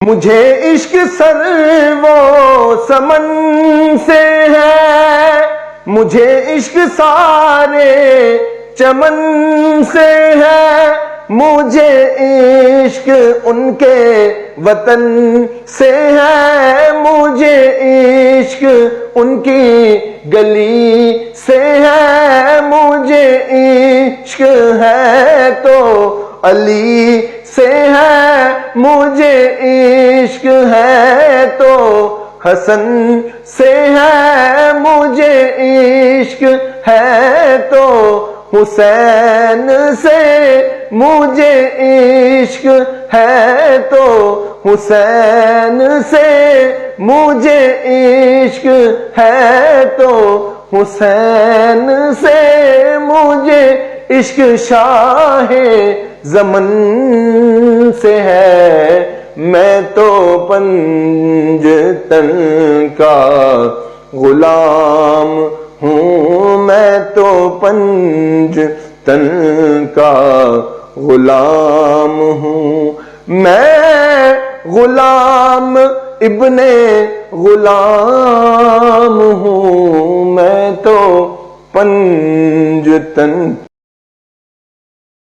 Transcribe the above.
مجھے عشق سر و سمن سے ہے، مجھے عشق سارے چمن سے ہے، مجھے عشق ان کے وطن سے ہے، مجھے عشق ان کی گلی سے ہے، مجھے عشق ہے تو علی سے ہے، مجھے عشق ہے تو حسن سے ہے، مجھے عشق ہے تو حسین سے، مجھے عشق ہے تو حسین سے، مجھے عشق ہے تو حسین سے، مجھے عشق شاہ زمن سے ہے، میں تو پنجتن کا غلام ہوں، میں تو پنجتن کا غلام ہوں، میں غلام ابن غلام ہوں، میں تو پنجتن